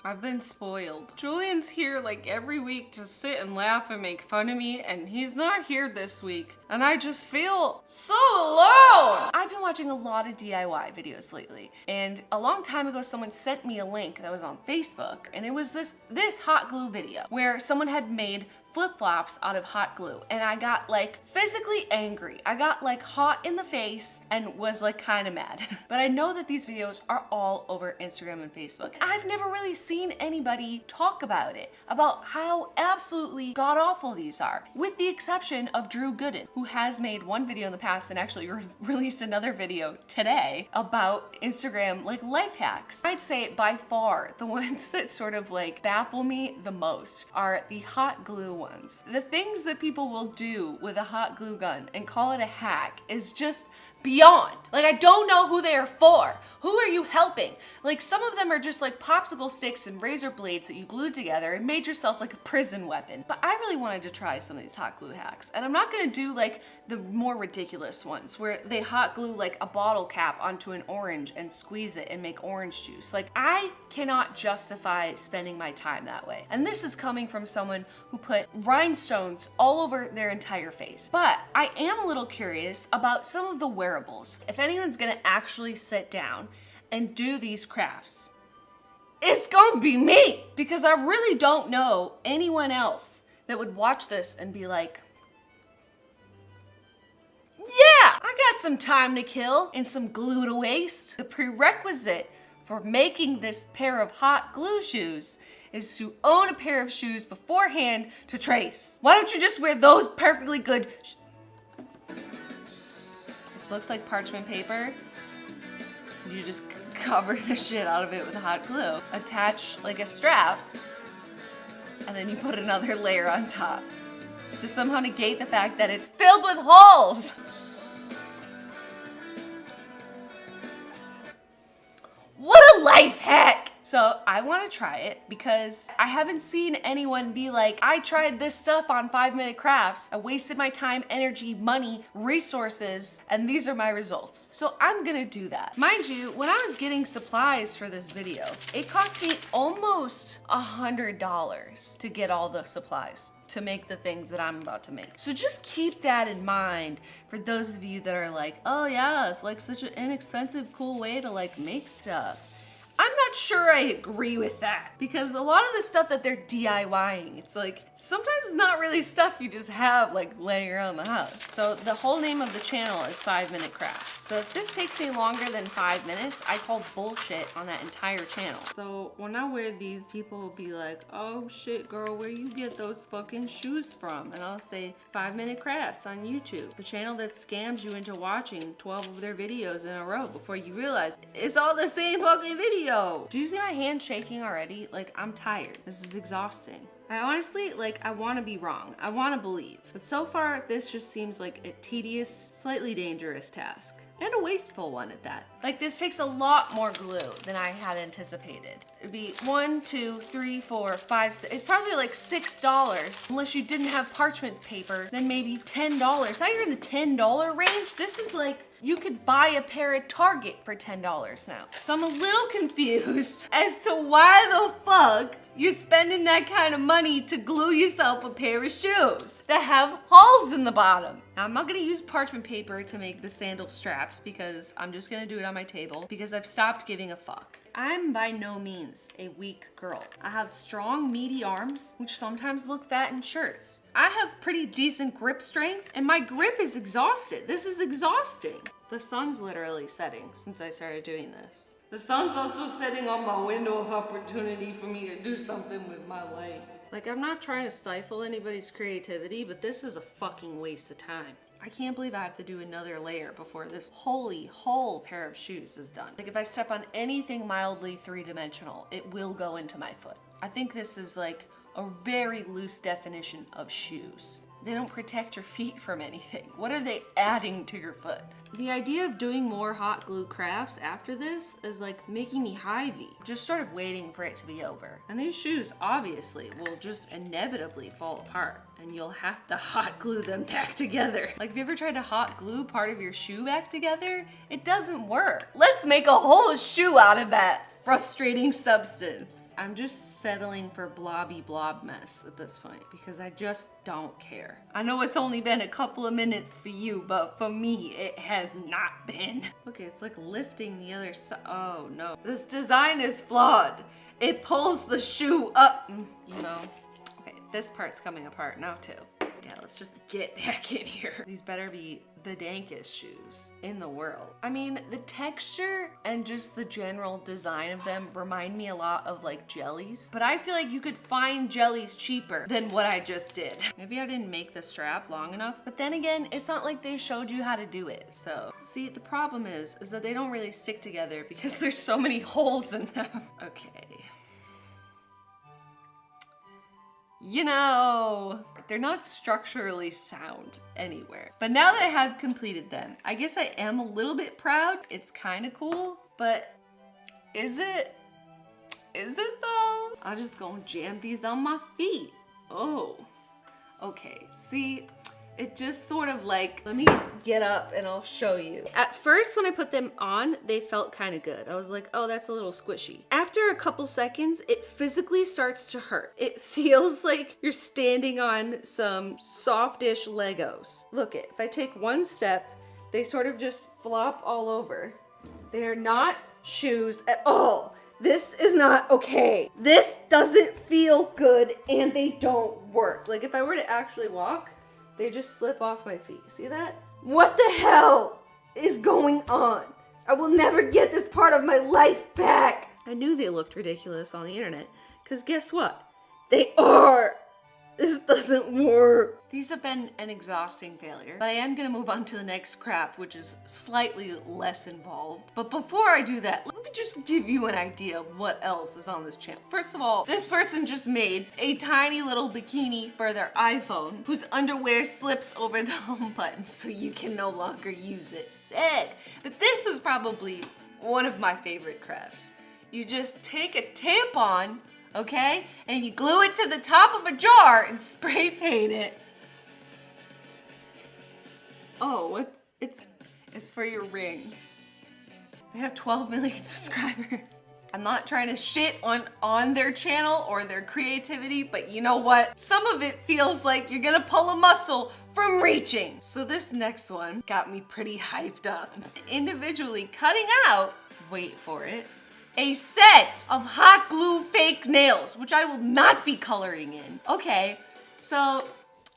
I've been spoiled. Julian's here like every week to sit and laugh and make fun of me, and he's not here this week. And I just feel so alone. I've been watching a lot of DIY videos lately, and a long time ago someone sent me a link that was on Facebook, and it was this hot glue video where someone had made flip-flops out of hot glue, and I got like physically angry. I got like hot in the face and was like kind of mad. But I know that these videos are all over Instagram and Facebook. I've never really seen anybody talk about it, about how absolutely god-awful these are, with the exception of Drew Gooden, who has made one video in the past and actually released another video today about Instagram like life hacks. I'd say by far the ones that sort of like baffle me the most are the hot glue ones. The things that people will do with a hot glue gun and call it a hack is just beyond. Like, I don't know who they are for. Who are you helping? Like, some of them are just like popsicle sticks and razor blades that you glued together and made yourself like a prison weapon. But I really wanted to try some of these hot glue hacks, and I'm not gonna do like the more ridiculous ones where they hot glue like a bottle cap onto an orange and squeeze it and make orange juice. Like, I cannot justify spending my time that way. And this is coming from someone who put rhinestones all over their entire face. But I am a little curious about some of the wearables. If anyone's gonna actually sit down and do these crafts, it's gonna be me, because I really don't know anyone else that would watch this and be like, yeah, I got some time to kill and some glue to waste. The prerequisite for making this pair of hot glue shoes is to own a pair of shoes beforehand to trace. Why don't you just wear those perfectly good looks like parchment paper. You just cover the shit out of it with hot glue. Attach like a strap, and then you put another layer on top to somehow negate the fact that it's filled with holes. What a life hack! So I want to try it because I haven't seen anyone be like, I tried this stuff on 5-minute crafts. I wasted my time, energy, money, resources, and these are my results. So I'm gonna do that. Mind you, when I was getting supplies for this video, it cost me almost $100 to get all the supplies to make the things that I'm about to make. So just keep that in mind for those of you that are like, oh yeah, it's like such an inexpensive, cool way to like make stuff. I'm not sure I agree with that, because a lot of the stuff that they're DIYing, it's like, sometimes not really stuff you just have like laying around the house. So the whole name of the channel is 5-Minute Crafts. So if this takes me longer than 5 minutes, I call bullshit on that entire channel. So when I wear these, people will be like, oh shit girl, where you get those fucking shoes from? And I'll say 5-Minute Crafts on YouTube, the channel that scams you into watching 12 of their videos in a row before you realize it's all the same fucking video. Do you see my hand shaking already? Like, I'm tired. This is exhausting. I honestly, like, I want to be wrong. I want to believe. But so far, this just seems like a tedious, slightly dangerous task. And a wasteful one at that. Like, this takes a lot more glue than I had anticipated. It'd be 1, 2, 3, 4, 5, 6. It's probably like $6. Unless you didn't have parchment paper, then maybe $10. Now you're in the $10 range. This is like, you could buy a pair at Target for $10 now. So I'm a little confused as to why the fuck you're spending that kind of money to glue yourself a pair of shoes that have holes in the bottom. Now, I'm not gonna use parchment paper to make the sandal straps because I'm just gonna do it on my table because I've stopped giving a fuck. I'm by no means a weak girl. I have strong, meaty arms, which sometimes look fat in shirts. I have pretty decent grip strength, and my grip is exhausted. This is exhausting. The sun's literally setting since I started doing this. The sun's also setting on my window of opportunity for me to do something with my life. Like, I'm not trying to stifle anybody's creativity, but this is a fucking waste of time. I can't believe I have to do another layer before this whole pair of shoes is done. Like, if I step on anything mildly three-dimensional, it will go into my foot. I think this is like a very loose definition of shoes. They don't protect your feet from anything. What are they adding to your foot? The idea of doing more hot glue crafts after this is like making me hivey. Just sort of waiting for it to be over. And these shoes obviously will just inevitably fall apart and you'll have to hot glue them back together. Like, have you ever tried to hot glue part of your shoe back together? It doesn't work. Let's make a whole shoe out of that frustrating substance. I'm just settling for blobby blob mess at this point because I just don't care. I know it's only been a couple of minutes for you, but for me, it has not been. Okay, it's like lifting the other side. Oh no, this design is flawed. It pulls the shoe up, you know. Okay, this part's coming apart now too. Yeah, let's just get back in here. These better be the dankest shoes in the world. I mean, the texture and just the general design of them remind me a lot of like jellies, but I feel like you could find jellies cheaper than what I just did. Maybe I didn't make the strap long enough, but then again, it's not like they showed you how to do it. So see, the problem is that they don't really stick together because there's so many holes in them. Okay. You know, they're not structurally sound anywhere. But now that I have completed them, I guess I am a little bit proud. It's kind of cool, but is it? Is it though? I'm just gonna jam these on my feet. Oh, okay. See, it just sort of like, let me get up and I'll show you. At first, when I put them on, they felt kind of good. I was like, oh, that's a little squishy. After a couple seconds, it physically starts to hurt. It feels like you're standing on some softish Legos. Look it, if I take one step, they sort of just flop all over. They're not shoes at all. This is not okay. This doesn't feel good and they don't work. Like if I were to actually walk, they just slip off my feet. See that? What the hell is going on? I will never get this part of my life back. I knew they looked ridiculous on the internet, because guess what? They are. This doesn't work. These have been an exhausting failure, but I am gonna move on to the next craft, which is slightly less involved. But before I do that, let me just give you an idea of what else is on this channel. First of all, this person just made a tiny little bikini for their iPhone whose underwear slips over the home button so you can no longer use it. Sick. But this is probably one of my favorite crafts. You just take a tampon, okay? And you glue it to the top of a jar and spray paint it. Oh, what? It's for your rings. They have 12 million subscribers. I'm not trying to shit on their channel or their creativity, but you know what? Some of it feels like you're gonna pull a muscle from reaching. So this next one got me pretty hyped up. Individually cutting out, wait for it, a set of hot glue fake nails, which I will not be coloring in. Okay, so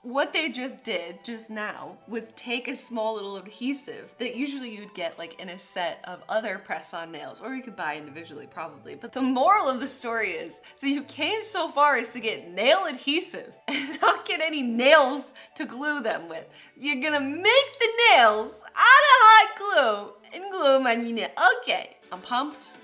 what they just did just now was take a small little adhesive that usually you'd get like in a set of other press-on nails, or you could buy individually probably. But the moral of the story is, so you came so far as to get nail adhesive and not get any nails to glue them with. You're gonna make the nails out of hot glue and glue them on your nail. Okay, I'm pumped.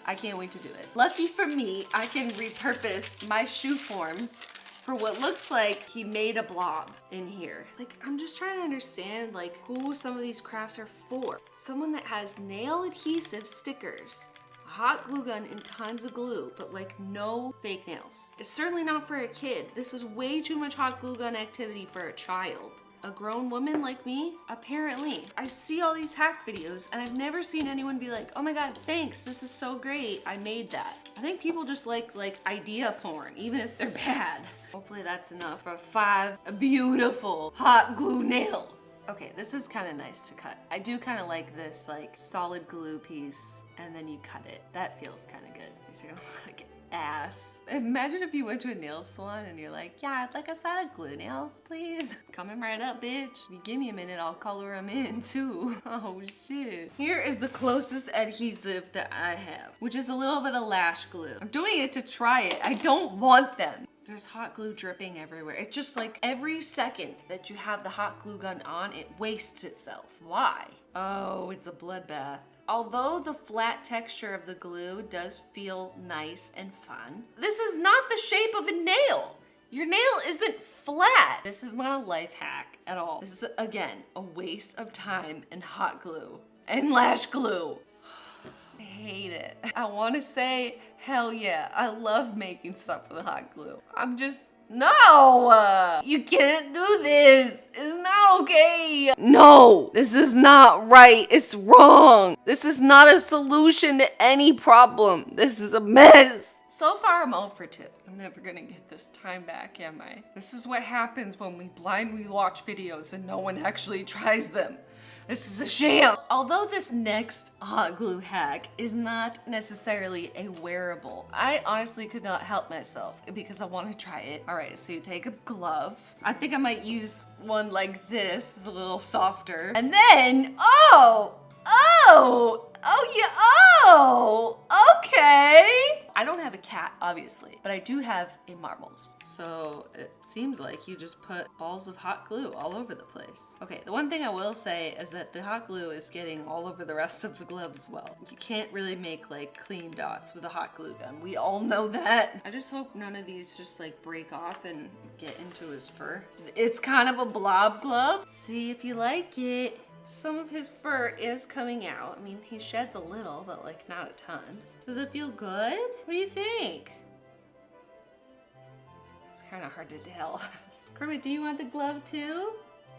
I can't wait to do it. Lucky for me, I can repurpose my shoe forms for what looks like he made a blob in here. Like, I'm just trying to understand like who some of these crafts are for. Someone that has nail adhesive stickers, a hot glue gun and tons of glue, but like no fake nails. It's certainly not for a kid. This is way too much hot glue gun activity for a child. A grown woman like me? Apparently. I see all these hack videos and I've never seen anyone be like, oh my god, thanks, this is so great, I made that. I think people just like idea porn, even if they're bad. Hopefully that's enough for 5 beautiful hot glue nails. Okay, this is kind of nice to cut. I do kind of like this like solid glue piece and then you cut it. That feels kind of good. So you don't look like ass. Imagine if you went to a nail salon and you're like, yeah, I'd like a set of glue nails, please. Coming right up, bitch. If you give me a minute, I'll color them in too. Oh shit. Here is the closest adhesive that I have, which is a little bit of lash glue. I'm doing it to try it. I don't want them. There's hot glue dripping everywhere. It's just like every second that you have the hot glue gun on, it wastes itself. Why? Oh, it's a bloodbath. Although the flat texture of the glue does feel nice and fun, this is not the shape of a nail. Your nail isn't flat. This is not a life hack at all. This is, again, a waste of time and hot glue and lash glue. I hate it. I want to say, hell yeah, I love making stuff with hot glue. I'm just No! You can't do this! It's not okay! No! This is not right! It's wrong! This is not a solution to any problem! This is a mess! So far, I'm 0 for 2. I'm never gonna get this time back, am I? This is what happens when we blindly watch videos and no one actually tries them. This is a sham. Although this next hot glue hack is not necessarily a wearable, I honestly could not help myself because I want to try it. All right, so you take a glove. I think I might use one like this. It's a little softer. And then, okay. I don't have a cat, obviously, but I do have a marbles. So it seems like you just put balls of hot glue all over the place. Okay, the one thing I will say is that the hot glue is getting all over the rest of the glove as well. You can't really make like clean dots with a hot glue gun. We all know that. I just hope none of these just like break off and get into his fur. It's kind of a blob glove. See if you like it. Some of his fur is coming out. I mean, he sheds a little, but like not a ton. Does it feel good? What do you think? It's kind of hard to tell. Kermit, do you want the glove too?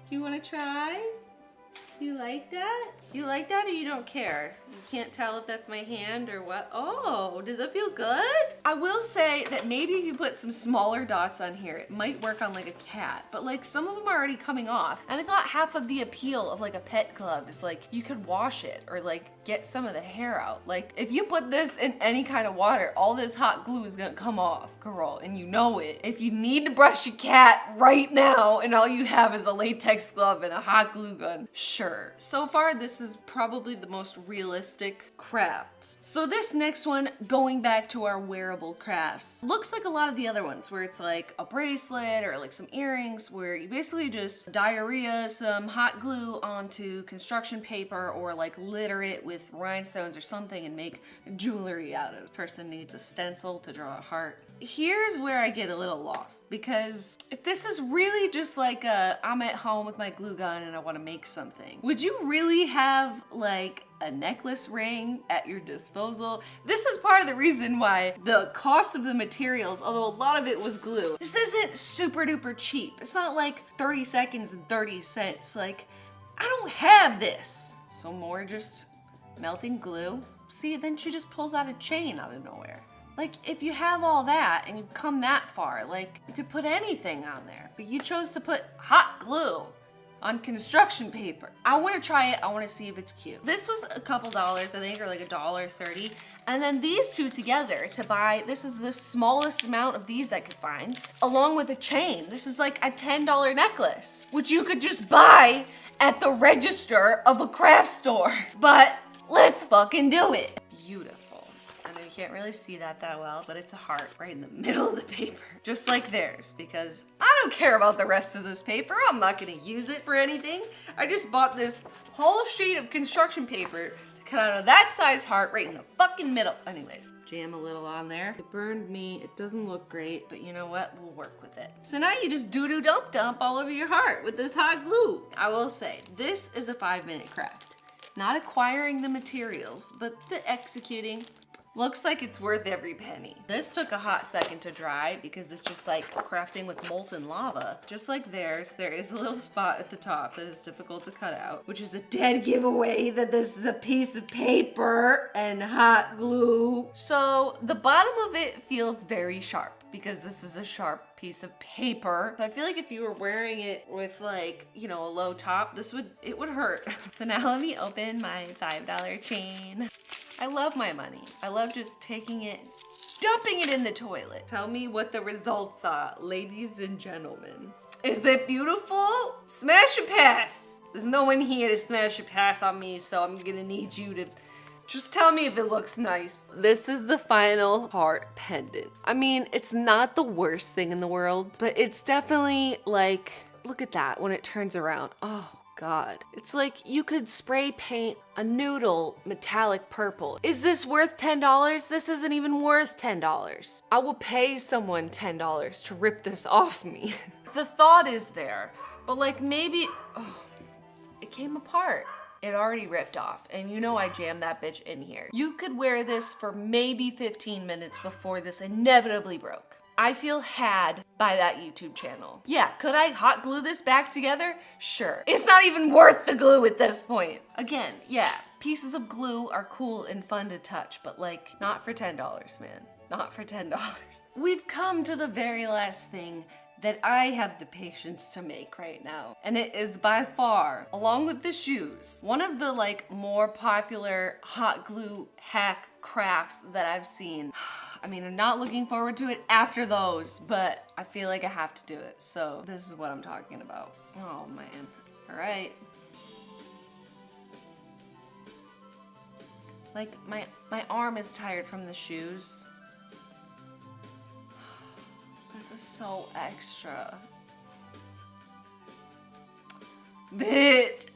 Do you want to try? Do you like that? You like that or you don't care? You can't tell if that's my hand or what? Oh, does it feel good? I will say that maybe if you put some smaller dots on here, it might work on like a cat, but like some of them are already coming off. And I thought half of the appeal of like a pet glove is like you could wash it or like get some of the hair out. Like if you put this in any kind of water, all this hot glue is gonna come off, girl, and you know it. If you need to brush your cat right now and all you have is a latex glove and a hot glue gun, sure. So far, this is probably the most realistic craft. So this next one, going back to our wearable crafts, looks like a lot of the other ones where it's like a bracelet or like some earrings where you basically just diarrhea some hot glue onto construction paper or like litter it with rhinestones or something and make jewelry out of it. This person needs a stencil to draw a heart. Here's where I get a little lost because if this is really just like I'm at home with my glue gun and I want to make something, would you really have like a necklace ring at your disposal? This is part of the reason why the cost of the materials, although a lot of it was glue, this isn't super duper cheap. It's not like 30 seconds and 30 cents. Like, I don't have this. So more just melting glue. See, then she just pulls out a chain out of nowhere. Like, if you have all that and you've come that far, like, you could put anything on there. But you chose to put hot glue on construction paper. I want to try it. I want to see if it's cute. This was a couple dollars, I think, or like $1.30. And then these two together to buy, this is the smallest amount of these I could find, along with a chain. This is like a $10 necklace, which you could just buy at the register of a craft store. But let's fucking do it. Beautiful. I know you can't really see that well, but it's a heart right in the middle of the paper, just like theirs, because I don't care about the rest of this paper. I'm not gonna use it for anything. I just bought this whole sheet of construction paper to cut out of that size heart right in the fucking middle. Anyways, jam a little on there. It burned me. It doesn't look great, but you know what? We'll work with it. So now you just doo-doo-dump-dump all over your heart with this hot glue. I will say, this is a 5-minute craft. Not acquiring the materials, but the executing. Looks like it's worth every penny. This took a hot second to dry because it's just like crafting with molten lava. Just like theirs, there is a little spot at the top that is difficult to cut out, which is a dead giveaway that this is a piece of paper and hot glue. So the bottom of it feels very sharp because this is a sharp piece of paper. So I feel like if you were wearing it with like, you know, a low top, it would hurt. So now let me open my $5 chain. I love my money. I love just taking it, dumping it in the toilet. Tell me what the results are, ladies and gentlemen. Is it beautiful? Smash a pass. There's no one here to smash a pass on me, so I'm gonna need you to just tell me if it looks nice. This is the final heart pendant. I mean, it's not the worst thing in the world, but it's definitely like, look at that when it turns around. Oh God. It's like you could spray paint a noodle metallic purple. Is this worth $10? This isn't even worth $10. I will pay someone $10 to rip this off me. The thought is there, but like maybe, it came apart. It already ripped off, and you know I jammed that bitch in here. You could wear this for maybe 15 minutes before this inevitably broke. I feel had by that YouTube channel. Yeah, could I hot glue this back together? Sure. It's not even worth the glue at this point. Again, yeah, pieces of glue are cool and fun to touch, but like, not for $10, man. Not for $10. We've come to the very last thing that I have the patience to make right now. And it is by far, along with the shoes, one of the like more popular hot glue hack crafts that I've seen. I mean, I'm not looking forward to it after those, but I feel like I have to do it. So this is what I'm talking about. Oh man, all right. Like my arm is tired from the shoes. This is so extra. Bitch.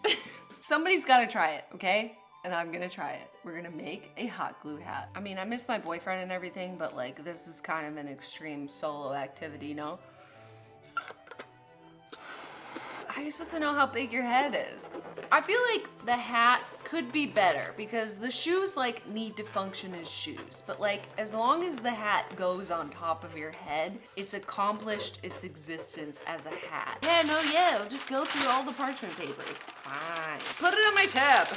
Somebody's gotta try it, okay? And I'm gonna try it. We're gonna make a hot glue hat. I mean, I miss my boyfriend and everything, but like, this is kind of an extreme solo activity, you know? How are you supposed to know how big your head is? I feel like the hat could be better because the shoes like need to function as shoes, but like as long as the hat goes on top of your head, it's accomplished its existence as a hat. Yeah, no, yeah, I'll just go through all the parchment paper. It's fine. Put it on my tab.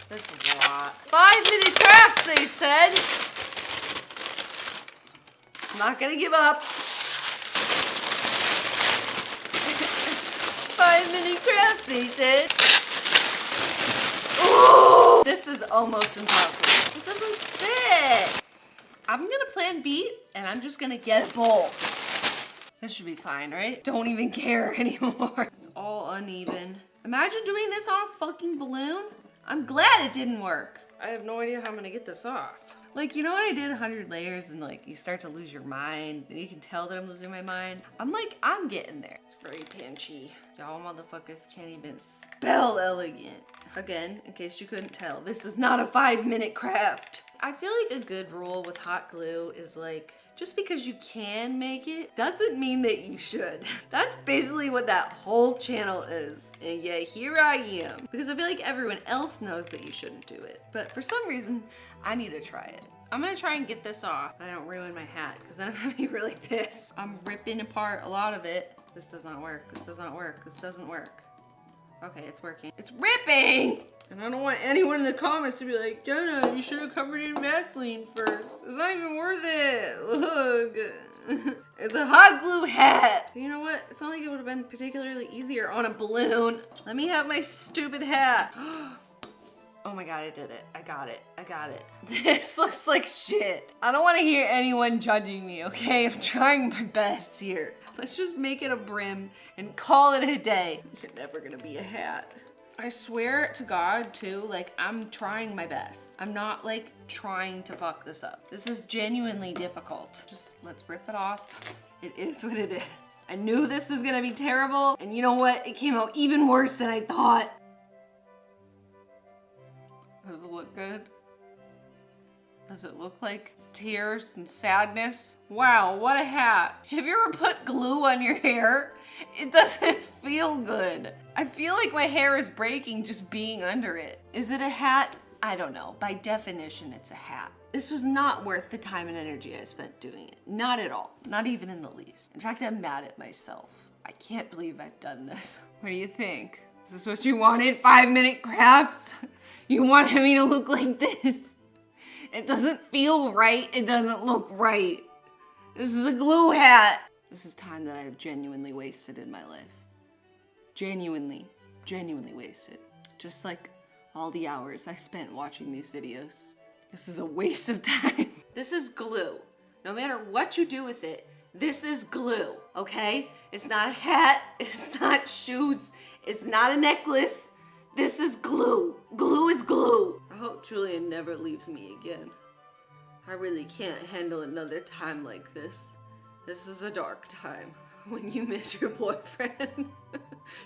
This is a lot. 5-minute crafts, they said. I'm not gonna give up. 5-minute crafts, they said. Ooh, this is almost impossible. It doesn't fit. I'm gonna plan B, and I'm just gonna get a bowl. This should be fine, right? Don't even care anymore. It's all uneven. Imagine doing this on a fucking balloon. I'm glad it didn't work. I have no idea how I'm gonna get this off. Like, you know when I did 100 layers and like you start to lose your mind and you can tell that I'm losing my mind? I'm getting there. It's very pinchy. Y'all motherfuckers can't even spell elegant. Again, in case you couldn't tell, this is not a 5-minute craft. I feel like a good rule with hot glue is like, just because you can make it doesn't mean that you should. That's basically what that whole channel is. And yeah, here I am. Because I feel like everyone else knows that you shouldn't do it. But for some reason, I need to try it. I'm gonna try and get this off. I don't ruin my hat, because then I'm gonna be really pissed. I'm ripping apart a lot of it. This does not work, this does not work, this doesn't work. Okay, it's working. It's ripping! And I don't want anyone in the comments to be like, Jenna, you should have covered it in Vaseline first. It's not even worth it. Look. It's a hot glue hat. You know what? It's not like it would have been particularly easier on a balloon. Let me have my stupid hat. Oh my God, I did it. I got it. I got it. This looks like shit. I don't want to hear anyone judging me, okay? I'm trying my best here. Let's just make it a brim and call it a day. You're never gonna be a hat. I swear to God too, like I'm trying my best. I'm not like trying to fuck this up. This is genuinely difficult. Just let's rip it off. It is what it is. I knew this was gonna be terrible, and you know what? It came out even worse than I thought. Does it look good? Does it look like tears and sadness? Wow, what a hat. Have you ever put glue on your hair? It doesn't feel good. I feel like my hair is breaking just being under it. Is it a hat? I don't know. By definition, it's a hat. This was not worth the time and energy I spent doing it. Not at all. Not even in the least. In fact, I'm mad at myself. I can't believe I've done this. What do you think? Is this what you wanted? 5-minute crafts? You wanted me to look like this? It doesn't feel right. It doesn't look right. This is a glue hat. This is time that I have genuinely wasted in my life. Genuinely wasted. Just like all the hours I spent watching these videos. This is a waste of time. This is glue. No matter what you do with it, this is glue, okay? It's not a hat, it's not shoes, it's not a necklace. This is glue. Glue is glue. I hope Julian never leaves me again. I really can't handle another time like this. This is a dark time when you miss your boyfriend.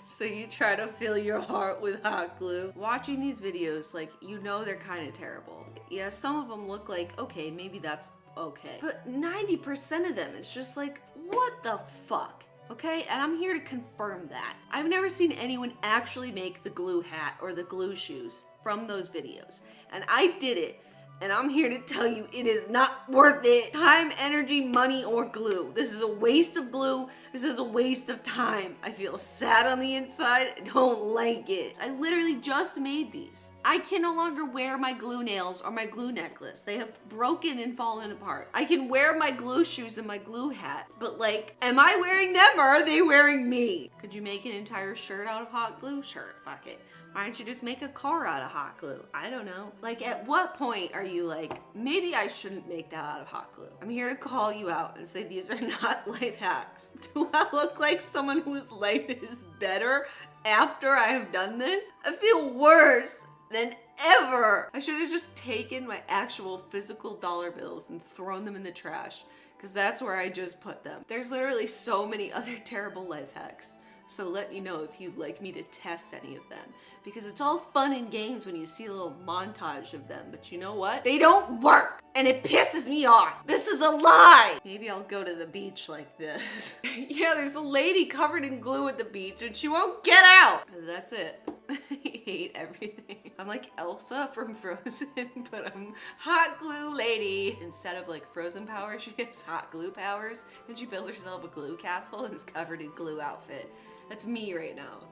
So you try to fill your heart with hot glue. Watching these videos, like, you know they're kind of terrible. Yeah, some of them look like, okay, maybe that's okay. But 90% of them, it's just like, what the fuck? Okay, and I'm here to confirm that. I've never seen anyone actually make the glue hat or the glue shoes from those videos. And I did it And I'm here to tell you it is not worth it. Time, energy, money, or glue. This is a waste of glue. This is a waste of time. I feel sad on the inside. I don't like it. I literally just made these. I can no longer wear my glue nails or my glue necklace. They have broken and fallen apart. I can wear my glue shoes and my glue hat, but like, am I wearing them or are they wearing me? Could you make an entire shirt out of hot glue? Sure, fuck it. Why don't you just make a car out of hot glue? I don't know. Like, at what point are you like, maybe I shouldn't make that out of hot glue? I'm here to call you out and say these are not life hacks. Do I look like someone whose life is better after I have done this? I feel worse than ever. I should have just taken my actual physical dollar bills and thrown them in the trash, because that's where I just put them. There's literally so many other terrible life hacks. So let me know if you'd like me to test any of them, because it's all fun and games when you see a little montage of them, but you know what? They don't work, and it pisses me off. This is a lie. Maybe I'll go to the beach like this. Yeah, there's a lady covered in glue at the beach and she won't get out. That's it. I hate everything. I'm like Elsa from Frozen, but I'm hot glue lady. Instead of like Frozen powers, she has hot glue powers, and she built herself a glue castle and is covered in glue outfit. That's me right now.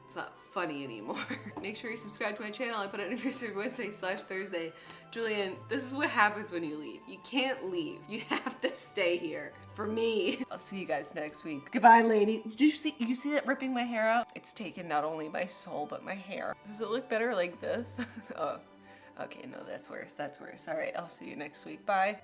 It's not funny anymore. Make sure you subscribe to my channel. I put out news every Wednesday/Thursday. Julian, this is what happens when you leave. You can't leave. You have to stay here. For me. I'll see you guys next week. Goodbye, lady. Did you see that ripping my hair out? It's taken not only my soul, but my hair. Does it look better like this? Oh, okay, no, that's worse. That's worse. All right, I'll see you next week. Bye.